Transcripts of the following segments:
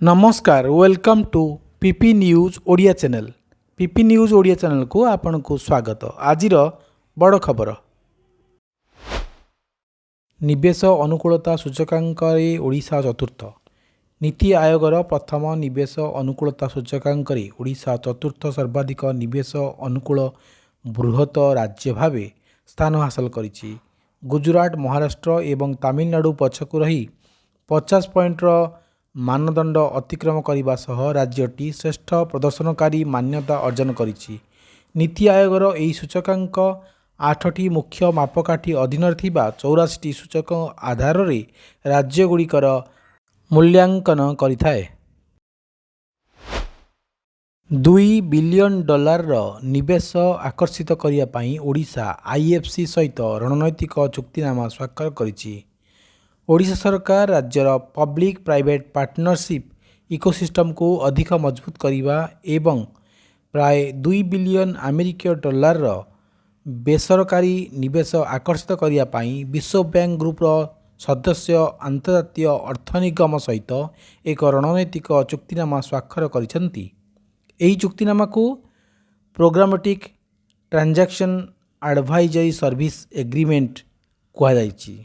नमस्कार welcome to PP news Odia channel. PP news Odia channel को आपण को स्वागत। आज बड़ खबर निवेश अनुकूलता सूचकांक ओडिशा चतुर्थ। नीति आयोगर प्रथम निवेश अनुकूलता सूचकांक ओडिशा चतुर्थ सर्वाधिक निवेश अनुकूल बृहत राज्य भाव स्थान हासिल करिछि। गुजरात महाराष्ट्र एवं तमिलनाडु पछकु रही 50 पॉइंटर मानदंड अतिक्रम करने सह राज्यटी श्रेष्ठ प्रदर्शनकारी मान्यता अर्जन करिछि। नीति आयोगर यही सूचकांक 8टी मुख्य मापकाठी अधीन 84टी सूचक आधार रे राज्यगुड़िकर मूल्यांकन करिथाए। $2 बिलियन निवेश आकर्षित करिया पई ओडिशा आईएफसी सहित रणनैतिक चुक्तिनामा स्वाक्षर करिछि। ओडिशा सरकार राज्यर पब्लिक प्राइवेट पार्टनरशिप इकोसिस्टम को अधिक मजबूत करने एवं प्राय $2 बिलियन अमेरिकीय बेसरकारी निवेश आकर्षित करने विश्व बैंक ग्रुपर सदस्य अंतर्जातीय अर्थ निगम सहित एक रणनैतिक चुक्तिनामा स्वाक्षर करिसेंती। एही चुक्तिनामा को programmatic transaction advisory service agreement कहुଯାଇଛି।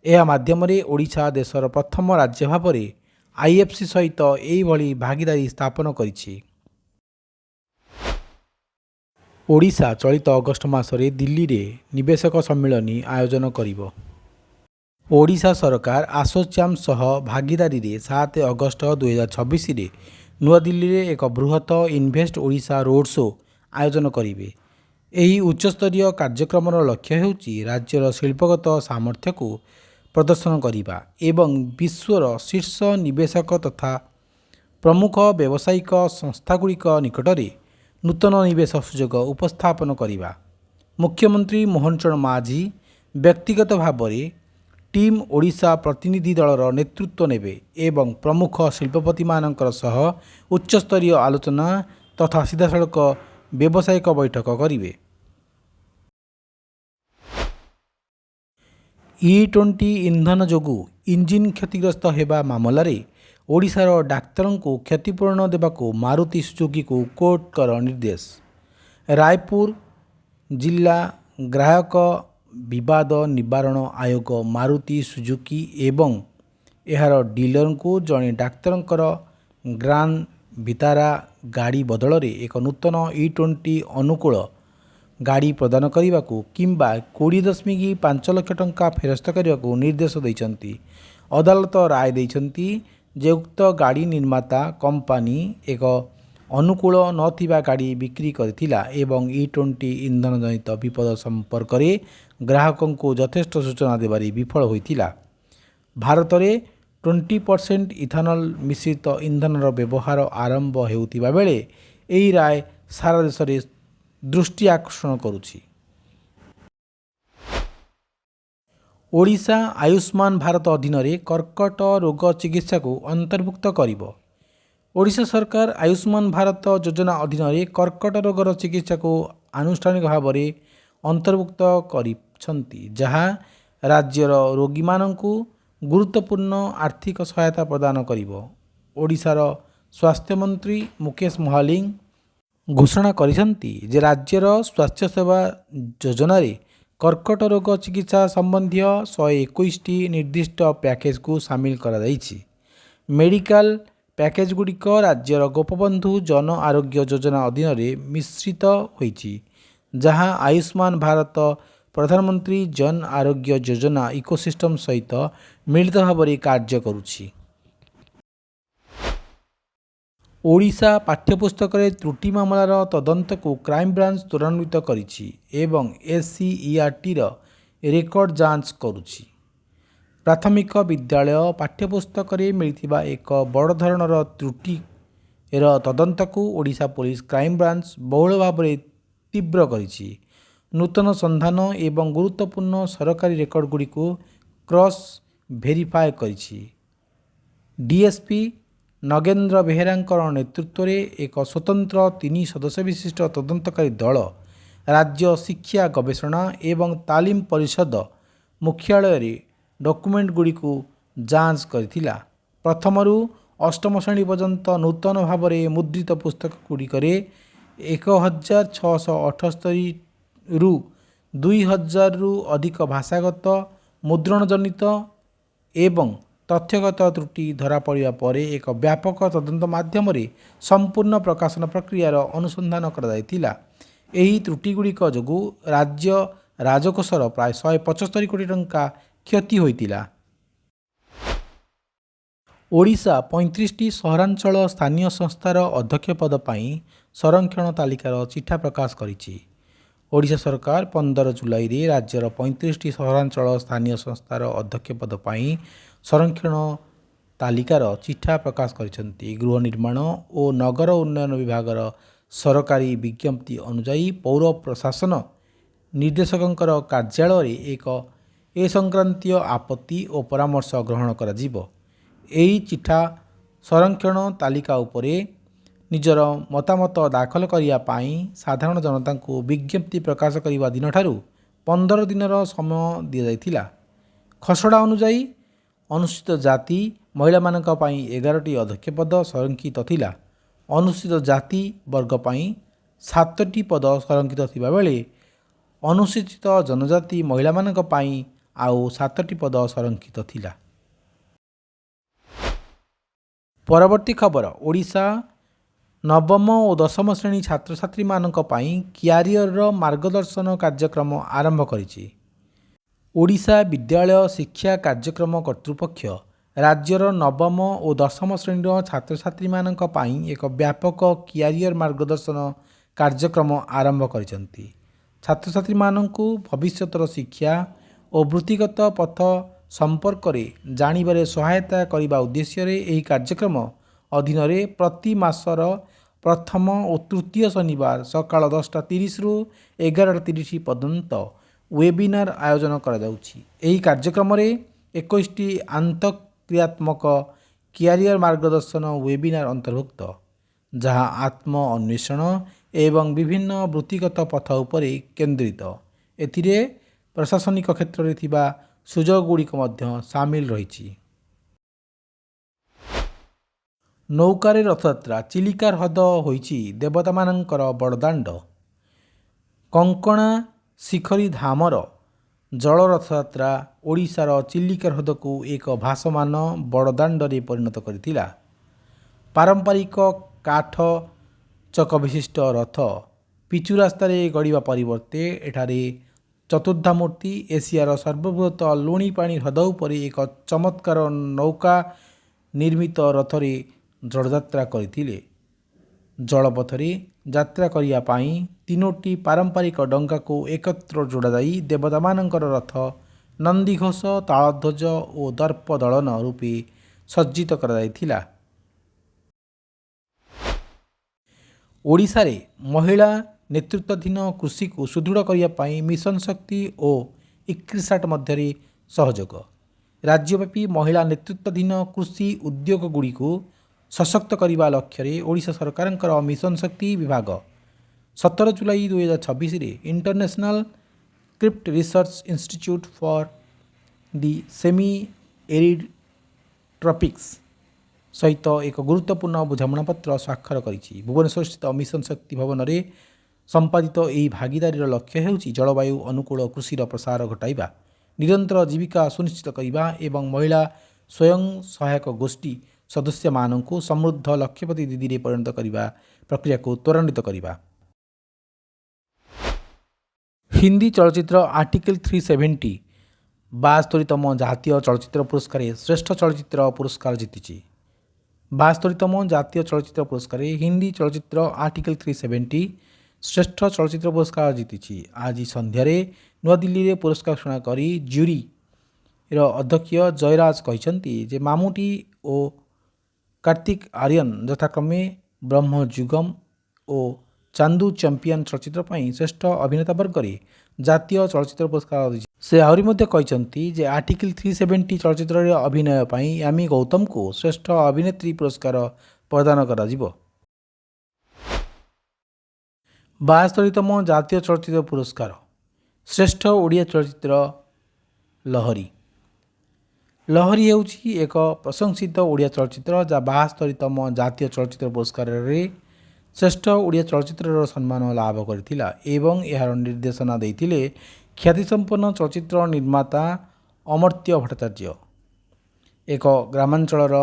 यह माध्यम ओडिशा देशर प्रथम राज्य भाव में आईएफसी सहित यही भागीदारी स्थापन करिछि। ओडिशा चलित अगस्ट मासरे दिल्ली रे निवेशक सम्मेलन आयोजन करिवो। ओडिशा सरकार आसोचैम सह भागीदारी रे 7 अगस्ट 2026 रे नुआ दिल्ली रे एक बृहत इन्वेस्ट ओडिशा रोड शो आयोजन करिवे। एही उच्चस्तरीय कार्यक्रमर लक्ष्य हेउची राज्यर शिल्पगत सामर्थ्य को प्रदर्शन करिबा एवं विश्वर शीर्ष निवेशक तथा प्रमुख व्यावसायिक संस्थागुड़िक निकटरे नूतन निवेश सुजोग उपस्थापन करिबा। मुख्यमंत्री मोहन चरण माझी व्यक्तिगत भाव में टीम ओडिशा प्रतिनिधि दलर नेतृत्व नेबे एवं प्रमुख शिल्पपति मानकर सह उच्चस्तरीय आलोचना तथा सीधासड़क व्यावसायिक बैठक करिवे। E20 इंधन जोगु इंजिन क्षतिग्रस्त होगा मामलें ओडिशार डाक्तरों को क्षतिपूरण देवाको मारुति सुजुकी को कोर्टर निर्देश। रायपुर जिला ग्राहक विवाद निवारण आयोग मारुति सुजुकी एवं यार डीलर को जड़े डाक्तरंकर ग्रांड वितारा गाड़ी बदल रे एक नूतन E20 अनुकूल गाड़ी प्रदान करने को किंबा 20.5 लाख टंका फेरस्त करने को निर्देश देइछंती। अदालत राय देइछंती जे उक्त गाड़ी निर्माता कंपनी एक अनुकूल नथिबा गाड़ी बिक्री करथिला एवं E20 इंधन जनित विपद संपर्क में ग्राहकों को यथेष्ट सूचना देबारे विफल होइथिला। भारत में 20% इथानल मिश्रित इंधनर व्यवहार आरंभ हेउथिबा बेले एही राय सारा देश में दृष्टि आकर्षण करुछि। ओडिशा आयुष्मान भारत अधीन रे कर्कट रोग चिकित्सा को अंतर्भुक्त करिवो। ओडिशा सरकार आयुष्मान भारत योजना अधीन रे कर्कट रोगर चिकित्सा को आनुष्ठानिक भाव में अंतर्भुक्त करिसंती, जहाँ राज्यर रोगी माननकु गुरुत्वपूर्ण आर्थिक सहायता प्रदान करिवो। ओडिशार स्वास्थ्य मंत्री मुकेश महालिंग घोषणा करिसंती जे राज्यर स्वास्थ्य सेवा योजना रे कर्कट रोग चिकित्सा संबंधी 121टी निर्दिष्ट पैकेज को सामिल करा जाइछि। मेडिकल पैकेज गुड़िक राज्यर गोपबंधु जन आरोग्य योजना अधीन रे मिश्रित होइछि, जहां आयुष्मान भारत प्रधानमंत्री जन आरोग्य योजना इकोसिस्टम सहित मिलित भाव में कार्य करुछि। ओडिशा पाठ्यपुस्तक त्रुटि मामलार तदंत को क्राइम ब्रांच त्वरान्वित करिछि एवं SCERT रेकर्ड जांच करुछि। प्राथमिक विद्यालय पाठ्यपुस्तक मिलथिबा एक बड़ धरणर त्रुटिर तदंत को ओडिशा पुलिस क्राइम ब्रांच बहुल भाव में तीव्र करिछि। नूतन संधान एवं गुरुत्वपूर्ण सरकारी रेकर्ड गुड़ी को क्रॉस वेरीफाए करिछि। डीएसपी नगेंद्र बेहेरांकर नेतृत्व में एक स्वतंत्र 3 सदस्य विशिष्ट तदंतकारी दल राज्य शिक्षा गवेषणा एवं तालीम परिषद मुख्यालय डॉक्यूमेंट गुड़ी को जांच करथिला। प्रथमरु ଅଷ୍ଟମ ଶ୍ରେଣୀ ପର୍ଯ୍ୟନ୍ତ ନୂତନ ଭାବରେ ମୁଦ୍ରିତ ପୁସ୍ତକଗୁଡ଼ିକରେ 1678ରୁ 2000ରୁ ଅଧିକ ଭାଷାଗତ, ମୁଦ୍ରଣଜନିତ ଏବଂ ତଥ୍ୟଗତ ତ୍ରୁଟି ଧରାପଡ଼ିବା ପରେ ଏକ ବ୍ୟାପକ ତଦନ୍ତ ମାଧ୍ୟମରେ ସମ୍ପୂର୍ଣ୍ଣ ପ୍ରକାଶନ ପ୍ରକ୍ରିୟାର ଅନୁସନ୍ଧାନ କରାଯାଇଥିଲା। ଏହି ତ୍ରୁଟିଗୁଡ଼ିକ ଯୋଗୁଁ ରାଜ୍ୟ ରାଜକୋଷର ପ୍ରାୟ 175 କୋଟି ଟଙ୍କା କ୍ଷତି ହୋଇଥିଲା। ଓଡ଼ିଶା 35ଟି ସହରାଞ୍ଚଳ ସ୍ଥାନୀୟ ସଂସ୍ଥାର ଅଧ୍ୟକ୍ଷ ପଦ ପାଇଁ ସଂରକ୍ଷଣ ତାଲିକାର ଚିଠା ପ୍ରକାଶ କରିଛି। ଓଡ଼ିଶା ସରକାର 15 ଜୁଲାଇରେ ରାଜ୍ୟର 35ଟି ସହରାଞ୍ଚଳ ସ୍ଥାନୀୟ ସଂସ୍ଥାର ଅଧ୍ୟକ୍ଷ ପଦ ପାଇଁ ସଂରକ୍ଷଣ ତାଲିକାର ଚିଠା ପ୍ରକାଶ କରିଛନ୍ତି। ଗୃହ ନିର୍ମାଣ ଓ ନଗର ଉନ୍ନୟନ ବିଭାଗର ସରକାରୀ ବିଜ୍ଞପ୍ତି ଅନୁଯାୟୀ ପୌର ପ୍ରଶାସନ ନିର୍ଦ୍ଦେଶକଙ୍କର କାର୍ଯ୍ୟାଳୟରେ ଏ ସଂକ୍ରାନ୍ତୀୟ ଆପତ୍ତି ଓ ପରାମର୍ଶ ଗ୍ରହଣ କରାଯିବ। ଏହି ଚିଠା ସଂରକ୍ଷଣ ତାଲିକା ଉପରେ ନିଜର ମତାମତ ଦାଖଲ କରିବା ପାଇଁ ସାଧାରଣ ଜନତାଙ୍କୁ ବିଜ୍ଞପ୍ତି ପ୍ରକାଶ କରିବା ଦିନଠାରୁ 15 ଦିନର ସମୟ ଦିଆଯାଇଥିଲା। ଖସଡ଼ା ଅନୁଯାୟୀ ଅନୁସୂଚିତ ଜାତି ମହିଳାମାନଙ୍କ ପାଇଁ 11ଟି ଅଧ୍ୟକ୍ଷ ପଦ ସଂରକ୍ଷିତ ଥିଲା। ଅନୁସୂଚିତ ଜାତି ବର୍ଗ ପାଇଁ 7ଟି ପଦ ସଂରକ୍ଷିତ ଥିବାବେଳେ ଅନୁସୂଚିତ ଜନଜାତି ମହିଳାମାନଙ୍କ ପାଇଁ ଆଉ 7ଟି ପଦ ସଂରକ୍ଷିତ ଥିଲା। ପରବର୍ତ୍ତୀ ଖବର, ଓଡ଼ିଶା ନବମ ଓ ଦଶମ ଶ୍ରେଣୀ ଛାତ୍ରଛାତ୍ରୀମାନଙ୍କ ପାଇଁ କ୍ୟାରିୟର ମାର୍ଗଦର୍ଶନ କାର୍ଯ୍ୟକ୍ରମ ଆରମ୍ଭ କରିଛି। ଓଡ଼ିଶା ବିଦ୍ୟାଳୟ ଶିକ୍ଷା କାର୍ଯ୍ୟକ୍ରମ କର୍ତ୍ତୃପକ୍ଷ ରାଜ୍ୟର ନବମ ଓ ଦଶମ ଶ୍ରେଣୀର ଛାତ୍ରଛାତ୍ରୀମାନଙ୍କ ପାଇଁ ଏକ ବ୍ୟାପକ କ୍ୟାରିୟର ମାର୍ଗଦର୍ଶନ କାର୍ଯ୍ୟକ୍ରମ ଆରମ୍ଭ କରିଛନ୍ତି। ଛାତ୍ରଛାତ୍ରୀମାନଙ୍କୁ ଭବିଷ୍ୟତର ଶିକ୍ଷା ଓ ବୃତ୍ତିଗତ ପଥ ସମ୍ପର୍କରେ ଜାଣିବାରେ ସହାୟତା କରିବା ଉଦ୍ଦେଶ୍ୟରେ ଏହି କାର୍ଯ୍ୟକ୍ରମ ଅଧୀନରେ ପ୍ରତି ମାସର ପ୍ରଥମ ଓ ତୃତୀୟ ଶନିବାର ସକାଳ 10:30ରୁ 11:30 ପର୍ଯ୍ୟନ୍ତ ୱେବିନାର ଆୟୋଜନ କରାଯାଉଛି। ଏହି କାର୍ଯ୍ୟକ୍ରମରେ 21ଟି ଆନ୍ତଃକ୍ରିୟାତ୍ମକ କ୍ୟାରିୟର ମାର୍ଗଦର୍ଶନ ୱେବିନାର ଅନ୍ତର୍ଭୁକ୍ତ, ଯାହା ଆତ୍ମ ଅନ୍ୱେଷଣ ଏବଂ ବିଭିନ୍ନ ବୃତ୍ତିଗତ ପଥ ଉପରେ କେନ୍ଦ୍ରିତ। ଏଥିରେ ପ୍ରଶାସନିକ କ୍ଷେତ୍ରରେ ଥିବା ସୁଯୋଗଗୁଡ଼ିକ ମଧ୍ୟ ସାମିଲ ରହିଛି। ନୌକାରେ ରଥଯାତ୍ରା, ଚିଲିକା ହ୍ରଦ ହୋଇଛି ଦେବତାମାନଙ୍କର ବଡ଼ଦାଣ୍ଡ। କଙ୍କଣା ଶିଖରୀ ଧାମର ଜଳ ରଥଯାତ୍ରା ଓଡ଼ିଶାର ଚିଲିକା ହ୍ରଦକୁ ଏକ ଭାସମାନ ବଡ଼ଦାଣ୍ଡରେ ପରିଣତ କରିଥିଲା। ପାରମ୍ପରିକ କାଠ ଚକ ବିଶିଷ୍ଟ ରଥ ପିଚୁ ରାସ୍ତାରେ ଗଡ଼ିବା ପରିବର୍ତ୍ତେ ଏଠାରେ ଚତୁର୍ଦ୍ଧାମୂର୍ତ୍ତି ଏସିଆର ସର୍ବବୃହତ ଲୁଣି ପାଣି ହ୍ରଦ ଉପରେ ଏକ ଚମତ୍କାର ନୌକା ନିର୍ମିତ ରଥରେ ଜଳଯାତ୍ରା କରିଥିଲେ। ଜଳପଥରେ ଯାତ୍ରା କରିବା ପାଇଁ 3ଟି ପାରମ୍ପରିକ ଡଙ୍ଗାକୁ ଏକତ୍ର ଯୋଡ଼ାଯାଇ ଦେବତାମାନଙ୍କର ରଥ ନନ୍ଦିଘୋଷ, ତାଳଧ୍ୱଜ ଓ ଦର୍ପଦଳନ ରୂପେ ସଜ୍ଜିତ କରାଯାଇଥିଲା। ଓଡ଼ିଶାରେ ମହିଳା ନେତୃତ୍ୱାଧୀନ କୃଷିକୁ ସୁଦୃଢ଼ କରିବା ପାଇଁ ମିଶନ ଶକ୍ତି ଓ ଇକ୍ରିସାଟ ମଧ୍ୟରେ ସହଯୋଗ। ରାଜ୍ୟବ୍ୟାପୀ ମହିଳା ନେତୃତ୍ୱାଧୀନ କୃଷି ଉଦ୍ୟୋଗଗୁଡ଼ିକୁ ସଶକ୍ତ କରିବା ଲକ୍ଷ୍ୟରେ ଓଡ଼ିଶା ସରକାରଙ୍କର ମିଶନ ଶକ୍ତି ବିଭାଗ 17 ଜୁଲାଇ 2026ରେ international crops research institute for the semi arid tropics ସହିତ ଏକ ଗୁରୁତ୍ୱପୂର୍ଣ୍ଣ ବୁଝାମଣାପତ୍ର ସ୍ୱାକ୍ଷର କରିଛି। ଭୁବନେଶ୍ୱରସ୍ଥିତ ମିଶନ ଶକ୍ତି ଭବନରେ ସମ୍ପାଦିତ ଏହି ଭାଗିଦାରୀର ଲକ୍ଷ୍ୟ ହେଉଛି ଜଳବାୟୁ ଅନୁକୂଳ କୃଷିର ପ୍ରସାର ଘଟାଇବା, ନିରନ୍ତର ଜୀବିକା ସୁନିଶ୍ଚିତ କରିବା ଏବଂ ମହିଳା ସ୍ୱୟଂ ସହାୟକ ଗୋଷ୍ଠୀ ସଦସ୍ୟମାନଙ୍କୁ ସମୃଦ୍ଧ ଲକ୍ଷପତି ଦିଦିରେ ପରିଣତ କରିବା ପ୍ରକ୍ରିୟାକୁ ତ୍ୱରାନ୍ୱିତ କରିବା। ହିନ୍ଦୀ ଚଳଚ୍ଚିତ୍ର ଆର୍ଟିକଲ 370 72ତମ ଜାତୀୟ ଚଳଚ୍ଚିତ୍ର ପୁରସ୍କାରରେ ଶ୍ରେଷ୍ଠ ଚଳଚ୍ଚିତ୍ର ପୁରସ୍କାର ଜିତିଛି। 72ତମ ଜାତୀୟ ଚଳଚ୍ଚିତ୍ର ପୁରସ୍କାରରେ ହିନ୍ଦୀ ଚଳଚ୍ଚିତ୍ର ଆର୍ଟିକଲ 370 ଶ୍ରେଷ୍ଠ ଚଳଚ୍ଚିତ୍ର ପୁରସ୍କାର ଜିତିଛି। ଆଜି ସନ୍ଧ୍ୟାରେ ନୂଆଦିଲ୍ଲୀରେ ପୁରସ୍କାର ଘୋଷଣା କରି ଜୁରିର ଅଧ୍ୟକ୍ଷ ଜୟରାଜ କହିଛନ୍ତି ଯେ ମାମୁଟି ଓ କାର୍ତ୍ତିକ ଆର୍ୟନ ଯଥାକ୍ରମେ ବ୍ରହ୍ମଯୁଗମ ଓ ଚାନ୍ଦୁ ଚମ୍ପିଆନ ଚଳଚ୍ଚିତ୍ର ପାଇଁ ଶ୍ରେଷ୍ଠ ଅଭିନେତା ବର୍ଗରେ ଜାତୀୟ ଚଳଚ୍ଚିତ୍ର ପୁରସ୍କାର ଜିତିଛନ୍ତି। ସେ ଆହୁରି ମଧ୍ୟ କହିଛନ୍ତି ଯେ ଆର୍ଟିକଲ 370 ଚଳଚ୍ଚିତ୍ରରେ ଅଭିନୟ ପାଇଁ ୟାମି ଗୌତମଙ୍କୁ ଶ୍ରେଷ୍ଠ ଅଭିନେତ୍ରୀ ପୁରସ୍କାର ପ୍ରଦାନ କରାଯିବ। 72ତମ ଜାତୀୟ ଚଳଚ୍ଚିତ୍ର ପୁରସ୍କାର ଶ୍ରେଷ୍ଠ ଓଡ଼ିଆ ଚଳଚ୍ଚିତ୍ର ଲହରୀ। ଲହରୀ ହେଉଛି ଏକ ପ୍ରଶଂସିତ ଓଡ଼ିଆ ଚଳଚ୍ଚିତ୍ର ଯାହା 72ତମ ଜାତୀୟ ଚଳଚ୍ଚିତ୍ର ପୁରସ୍କାରରେ ଶ୍ରେଷ୍ଠ ଓଡ଼ିଆ ଚଳଚ୍ଚିତ୍ରର ସମ୍ମାନ ଲାଭ କରିଥିଲା ଏବଂ ଏହାର ନିର୍ଦ୍ଦେଶନା ଦେଇଥିଲେ ଖ୍ୟାତିସମ୍ପନ୍ନ ଚଳଚ୍ଚିତ୍ର ନିର୍ମାତା ଅମର୍ତ୍ୟ ଭଟ୍ଟାଚାର୍ଯ୍ୟ। ଏକ ଗ୍ରାମାଞ୍ଚଳର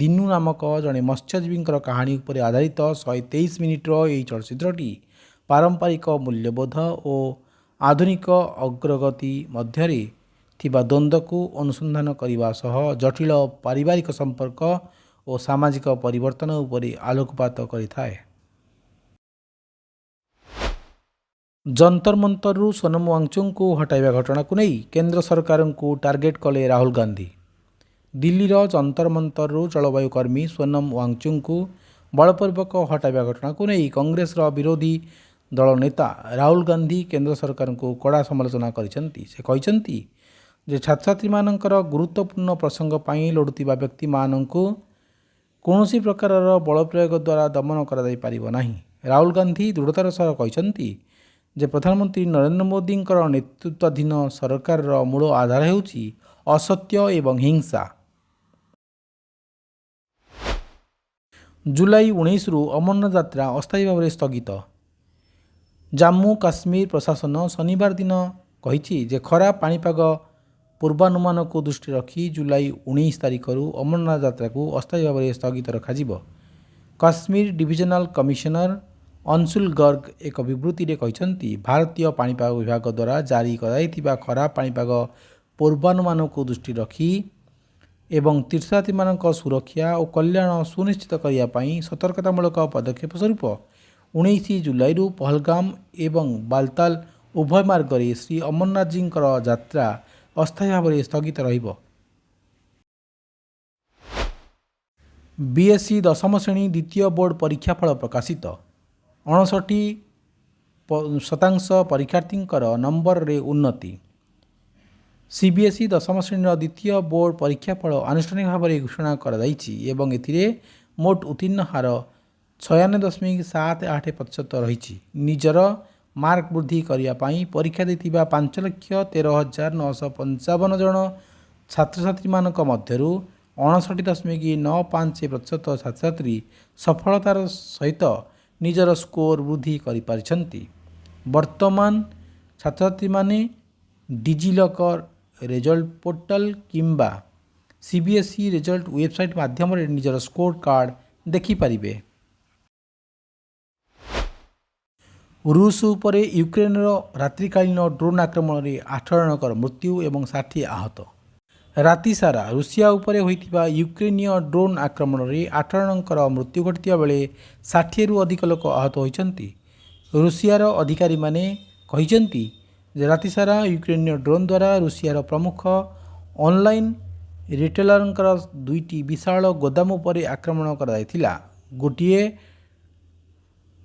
ଦିନୁ ନାମକ ଜଣେ ମତ୍ସ୍ୟଜୀବୀଙ୍କର କାହାଣୀ ଉପରେ ଆଧାରିତ 123 ମିନିଟ୍ର ଏହି ଚଳଚ୍ଚିତ୍ରଟି ପାରମ୍ପରିକ ମୂଲ୍ୟବୋଧ ଓ ଆଧୁନିକ ଅଗ୍ରଗତି ମଧ୍ୟରେ ଥିବା ଦ୍ୱନ୍ଦ୍ୱକୁ ଅନୁସନ୍ଧାନ କରିବା ସହ ଜଟିଳ ପାରିବାରିକ ସମ୍ପର୍କ ଓ ସାମାଜିକ ପରିବର୍ତ୍ତନ ଉପରେ ଆଲୋକପାତ କରିଥାଏ। ଯନ୍ତର ମନ୍ତରରୁ ସୋନମ ୱାଙ୍ଗଚୁକଙ୍କୁ ହଟାଇବା ଘଟଣାକୁ ନେଇ କେନ୍ଦ୍ର ସରକାରଙ୍କୁ ଟାର୍ଗେଟ୍ କଲେ ରାହୁଲ ଗାନ୍ଧୀ। ଦିଲ୍ଲୀର ଯନ୍ତର ମନ୍ତରରୁ ଜଳବାୟୁ କର୍ମୀ ସୋନମ ୱାଙ୍ଗଚୁକଙ୍କୁ ବଳପୂର୍ବକ ହଟାଇବା ଘଟଣାକୁ ନେଇ କଂଗ୍ରେସର ବିରୋଧୀ ଦଳ ନେତା ରାହୁଲ ଗାନ୍ଧୀ କେନ୍ଦ୍ର ସରକାରଙ୍କୁ କଡ଼ା ସମାଲୋଚନା କରିଛନ୍ତି। ସେ କହିଛନ୍ତି ଯେ ଛାତ୍ରଛାତ୍ରୀମାନଙ୍କର ଗୁରୁତ୍ୱପୂର୍ଣ୍ଣ ପ୍ରସଙ୍ଗ ପାଇଁ ଲଢ଼ୁଥିବା ବ୍ୟକ୍ତିମାନଙ୍କୁ କୌଣସି ପ୍ରକାରର ବଳ ପ୍ରୟୋଗ ଦ୍ୱାରା ଦମନ କରାଯାଇପାରିବ ନାହିଁ। ରାହୁଲ ଗାନ୍ଧୀ ଦୃଢ଼ତାର ସହ କହିଛନ୍ତି ଯେ ପ୍ରଧାନମନ୍ତ୍ରୀ ନରେନ୍ଦ୍ର ମୋଦିଙ୍କର ନେତୃତ୍ୱାଧୀନ ସରକାରର ମୂଳ ଆଧାର ହେଉଛି ଅସତ୍ୟ ଏବଂ ହିଂସା। ଜୁଲାଇ 19ରୁ ଅମରନାଥ ଯାତ୍ରା ଅସ୍ଥାୟୀ ଭାବରେ ସ୍ଥଗିତ। ଜାମ୍ମୁ କାଶ୍ମୀର ପ୍ରଶାସନ ଶନିବାର ଦିନ କହିଛି ଯେ ଖରାପ ପାଣିପାଗ ପୂର୍ବାନୁମାନକୁ ଦୃଷ୍ଟିରେ ରଖି ଜୁଲାଇ 19 ତାରିଖରୁ ଅମରନାଥ ଯାତ୍ରାକୁ ଅସ୍ଥାୟୀ ଭାବରେ ସ୍ଥଗିତ ରଖାଯିବ। କାଶ୍ମୀର ଡିଭିଜନାଲ କମିଶନର ଅଂଶୁଲ ଗର୍ଗ ଏକ ବିବୃତ୍ତିରେ କହିଛନ୍ତି ଭାରତୀୟ ପାଣିପାଗ ବିଭାଗ ଦ୍ୱାରା ଜାରି କରାଯାଇଥିବା ଖରାପ ପାଣିପାଗ ପୂର୍ବାନୁମାନକୁ ଦୃଷ୍ଟିରେ ରଖି ଏବଂ ତୀର୍ଥଯାତ୍ରୀମାନଙ୍କ ସୁରକ୍ଷା ଓ କଲ୍ୟାଣ ସୁନିଶ୍ଚିତ କରିବା ପାଇଁ ସତର୍କତାମୂଳକ ପଦକ୍ଷେପ ସ୍ୱରୂପ 19 ଜୁଲାଇରୁ ପହଲଗାମ ଏବଂ ବାଲତାଲ ଉଭୟ ମାର୍ଗରେ ଶ୍ରୀ ଅମରନାଥଜୀଙ୍କର ଯାତ୍ରା ଅସ୍ଥାୟୀ ଭାବରେ ସ୍ଥଗିତ ରହିବ। ବିଏସ୍ସି ଦଶମ ଶ୍ରେଣୀ ଦ୍ୱିତୀୟ ବୋର୍ଡ଼ ପରୀକ୍ଷାଫଳ ପ୍ରକାଶିତ। 59% ପରୀକ୍ଷାର୍ଥୀଙ୍କର ନମ୍ବରରେ ଉନ୍ନତି। ସିବିଏସ୍ଇ ଦଶମ ଶ୍ରେଣୀର ଦ୍ୱିତୀୟ ବୋର୍ଡ଼ ପରୀକ୍ଷାଫଳ ଆନୁଷ୍ଠାନିକ ଭାବରେ ଘୋଷଣା କରାଯାଇଛି ଏବଂ ଏଥିରେ ମୋଟ ଉତ୍ତୀର୍ଣ୍ଣ ହାର 96.78% ରହିଛି। ନିଜର ମାର୍କ ବୃଦ୍ଧି କରିବା ପାଇଁ ପରୀକ୍ଷା ଦେଇଥିବା 5,13,955 ଜଣ ଛାତ୍ରଛାତ୍ରୀମାନଙ୍କ ମଧ୍ୟରୁ 59.95% ଛାତ୍ରଛାତ୍ରୀ ସଫଳତାର ସହିତ ନିଜର ସ୍କୋର ବୃଦ୍ଧି କରିପାରିଛନ୍ତି। ବର୍ତ୍ତମାନ ଛାତ୍ରଛାତ୍ରୀମାନେ ଡିଜିଲକର ରେଜଲ୍ଟ ପୋର୍ଟାଲ କିମ୍ବା ସିବିଏସ୍ଇ ରେଜଲ୍ଟ ୱେବସାଇଟ୍ ମାଧ୍ୟମରେ ନିଜର ସ୍କୋର କାର୍ଡ଼ ଦେଖିପାରିବେ। ରୁଷ ଉପରେ ୟୁକ୍ରେନର ରାତ୍ରିକାଳୀନ ଡ୍ରୋନ୍ ଆକ୍ରମଣରେ 8 ଜଣଙ୍କର ମୃତ୍ୟୁ ଏବଂ 60 ଆହତ। ରାତିସାରା ରୁଷିଆ ଉପରେ ହୋଇଥିବା ୟୁକ୍ରେନୀୟ ଡ୍ରୋନ୍ ଆକ୍ରମଣରେ 8 ଜଣଙ୍କର ମୃତ୍ୟୁ ଘଟିଥିବା ବେଳେ 60ରୁ ଅଧିକ ଲୋକ ଆହତ ହୋଇଛନ୍ତି। ରୁଷିଆର ଅଧିକାରୀମାନେ କହିଛନ୍ତି ଯେ ରାତିସାରା ୟୁକ୍ରେନୀୟ ଡ୍ରୋନ୍ ଦ୍ୱାରା ରୁଷିଆର ପ୍ରମୁଖ ଅନଲାଇନ୍ ରିଟେଲରଙ୍କର 2ଟି ବିଶାଳ ଗୋଦାମ ଉପରେ ଆକ୍ରମଣ କରାଯାଇଥିଲା। ଗୋଟିଏ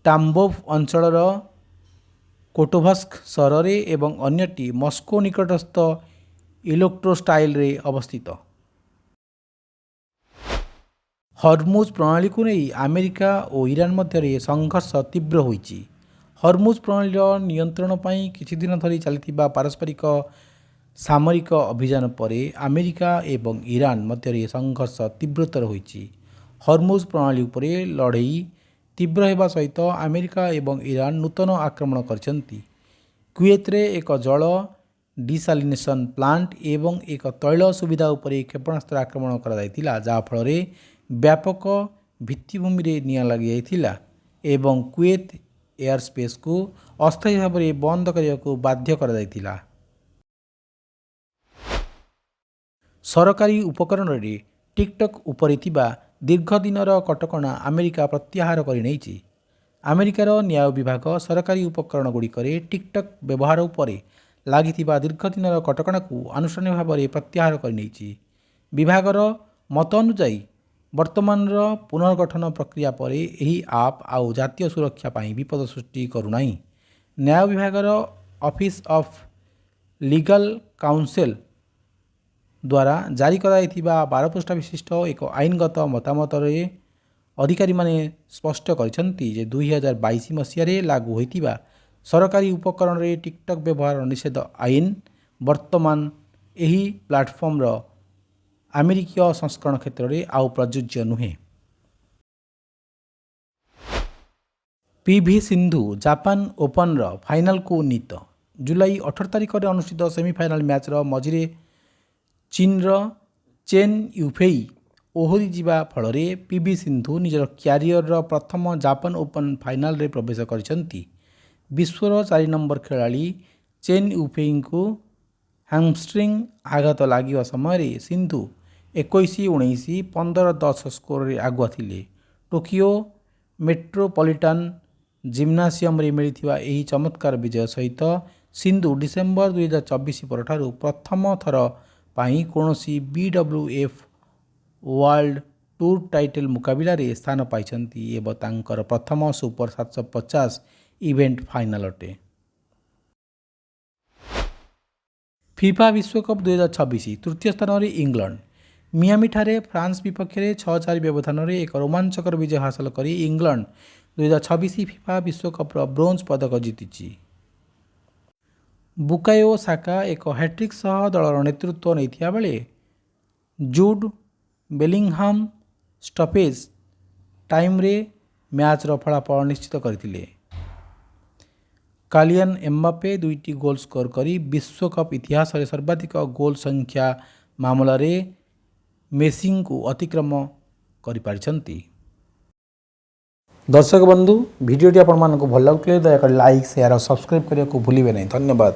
ଟାମ୍ବୋଭ ଅଞ୍ଚଳର କୋଟୋଭସ୍କ ସହରରେ ଏବଂ ଅନ୍ୟଟି ମସ୍କୋ ନିକଟସ୍ଥ ଇଲେକ୍ଟ୍ରୋଷ୍ଟାଇଲରେ ଅବସ୍ଥିତ। ହର୍ମୁଜ ପ୍ରଣାଳୀକୁ ନେଇ ଆମେରିକା ଓ ଇରାନ ମଧ୍ୟରେ ସଂଘର୍ଷ ତୀବ୍ର ହୋଇଛି। ହର୍ମୁଜ ପ୍ରଣାଳୀର ନିୟନ୍ତ୍ରଣ ପାଇଁ କିଛି ଦିନ ଧରି ଚାଲିଥିବା ପାରସ୍ପରିକ ସାମରିକ ଅଭିଯାନ ପରେ ଆମେରିକା ଏବଂ ଇରାନ ମଧ୍ୟରେ ସଂଘର୍ଷ ତୀବ୍ରତର ହୋଇଛି। ହର୍ମୁଜ ପ୍ରଣାଳୀ ଉପରେ ଲଢ଼େଇ ତୀବ୍ର ହେବା ସହିତ ଆମେରିକା ଏବଂ ଇରାନ ନୂତନ ଆକ୍ରମଣ କରିଛନ୍ତି। କୁଏତରେ ଏକ ଜଳ ଡିସାଲିନେସନ ପ୍ଲାଣ୍ଟ ଏବଂ ଏକ ତୈଳ ସୁବିଧା ଉପରେ କ୍ଷେପଣାସ୍ତ୍ର ଆକ୍ରମଣ କରାଯାଇଥିଲା ଯାହାଫଳରେ ବ୍ୟାପକ ଭିତ୍ତିଭୂମିରେ ନିଆଁ ଲାଗିଯାଇଥିଲା ଏବଂ କୁଏତ ଏୟାରସ୍ପେସ୍କୁ ଅସ୍ଥାୟୀ ଭାବରେ ବନ୍ଦ କରିବାକୁ ବାଧ୍ୟ କରାଯାଇଥିଲା। ସରକାରୀ ଉପକରଣରେ ଟିକ୍ଟକ୍ ଉପରେ ଥିବା ଦୀର୍ଘ ଦିନର କଟକଣା ଆମେରିକା ପ୍ରତ୍ୟାହାର କରିନେଇଛି। ଆମେରିକାର ନ୍ୟାୟ ବିଭାଗ ସରକାରୀ ଉପକରଣଗୁଡ଼ିକରେ ଟିକ୍ଟକ୍ ବ୍ୟବହାର ଉପରେ ଲାଗିଥିବା ଦୀର୍ଘ ଦିନର କଟକଣାକୁ ଆନୁଷ୍ଠାନିକ ଭାବରେ ପ୍ରତ୍ୟାହାର କରିନେଇଛି। ବିଭାଗର ମତ ଅନୁଯାୟୀ ବର୍ତ୍ତମାନର ପୁନର୍ଗଠନ ପ୍ରକ୍ରିୟା ପରେ ଏହି ଆପ୍ ଆଉ ଜାତୀୟ ସୁରକ୍ଷା ପାଇଁ ବିପଦ ସୃଷ୍ଟି କରୁନାହିଁ। ନ୍ୟାୟ ବିଭାଗର ଅଫିସ୍ ଅଫ୍ ଲିଗାଲ କାଉନସେଲ୍ ଦ୍ୱାରା ଜାରି କରାଯାଇଥିବା 12 ପୃଷ୍ଠା ବିଶିଷ୍ଟ ଏକ ଆଇନଗତ ମତାମତରେ ଅଧିକାରୀମାନେ ସ୍ପଷ୍ଟ କରିଛନ୍ତି ଯେ 2022 ମସିହାରେ ଲାଗୁ ହୋଇଥିବା ସରକାରୀ ଉପକରଣରେ ଟିକ୍ଟକ୍ ବ୍ୟବହାର ନିଷେଧ ଆଇନ ବର୍ତ୍ତମାନ ଏହି ପ୍ଲାଟଫର୍ମର ଆମେରିକୀୟ ସଂସ୍କରଣ କ୍ଷେତ୍ରରେ ଆଉ ପ୍ରଯୁଜ୍ୟ ନୁହେଁ। ପିଭି ସିନ୍ଧୁ ଜାପାନ ଓପନର ଫାଇନାଲକୁ ଉନ୍ନୀତ। ଜୁଲାଇ 18 ତାରିଖରେ ଅନୁଷ୍ଠିତ ସେମିଫାଇନାଲ ମ୍ୟାଚ୍ର ମଝିରେ ଚୀନର ଚେନ୍ ୟୁଫେଇ ଓହରି ଯିବା ଫଳରେ ପିଭି ସିନ୍ଧୁ ନିଜର କ୍ୟାରିୟରର ପ୍ରଥମ ଜାପାନ ଓପନ ଫାଇନାଲରେ ପ୍ରବେଶ କରିଛନ୍ତି। ବିଶ୍ୱର 4 ନମ୍ବର ଖେଳାଳି ଚେନ୍ ୟୁଫେଇଙ୍କୁ ହାମଷ୍ଟ୍ରିଂ ଆଘାତ ଲାଗିବା ସମୟରେ ସିନ୍ଧୁ 21-19, 15-10 ସ୍କୋରରେ ଆଗୁଆ ଥିଲେ। ଟୋକିଓ ମେଟ୍ରୋପଲିଟାନ ଜିମ୍ନାସିୟମରେ ମିଳିଥିବା ଏହି ଚମତ୍କାର ବିଜୟ ସହିତ ସିନ୍ଧୁ ଡିସେମ୍ବର 2024 ପରଠାରୁ ପ୍ରଥମ ଥର ପାଇଁ କୌଣସି BWF ୱାର୍ଲଡ ଟୁର୍ ଟାଇଟଲ ମୁକାବିଲାରେ ସ୍ଥାନ ପାଇଛନ୍ତି ଏବଂ ତାଙ୍କର ପ୍ରଥମ ସୁପର 750 ଇଭେଣ୍ଟ ଫାଇନାଲ ଅଟେ। ଫିଫା ବିଶ୍ୱକପ୍ 2026 ତୃତୀୟ ସ୍ଥାନରେ ଇଂଲଣ୍ଡ। ମିଆମିଠାରେ ଫ୍ରାନ୍ସ ବିପକ୍ଷରେ 6-4 ବ୍ୟବଧାନରେ ଏକ ରୋମାଞ୍ଚକର ବିଜୟ ହାସଲ କରି ଇଂଲଣ୍ଡ 2026 ଫିଫା ବିଶ୍ୱକପ୍ର ବ୍ରୋଞ୍ଜ ପଦକ ଜିତିଛି। ବୁକାୟୋ ସାକା ଏକ ହ୍ୟାଟ୍ରିକ୍ ସହ ଦଳର ନେତୃତ୍ୱ ନେଇଥିବା ବେଳେ ଜୁଡ୍ ବେଲିଂହାମ୍ ଷ୍ଟପେଜ୍ ଟାଇମ୍ରେ ମ୍ୟାଚ୍ର ଫଳାଫଳ ନିଶ୍ଚିତ କରିଥିଲେ। କାଲିୟାନ୍ ଏମ୍ବାପେ 2ଟି ଗୋଲ୍ ସ୍କୋର କରି ବିଶ୍ୱକପ୍ ଇତିହାସରେ ସର୍ବାଧିକ ଗୋଲ୍ ସଂଖ୍ୟା ମାମଲାରେ ମେସିଙ୍କୁ ଅତିକ୍ରମ କରିପାରିଛନ୍ତି। ଦର୍ଶକ ବନ୍ଧୁ, ଭିଡ଼ିଓଟି ଆପଣମାନଙ୍କୁ ଭଲ ଲାଗୁଥିଲେ ଦୟାକରି ଲାଇକ୍, ସେୟାର ଓ ସବସ୍କ୍ରାଇବ୍ କରିବାକୁ ଭୁଲିବେ ନାହିଁ। ଧନ୍ୟବାଦ।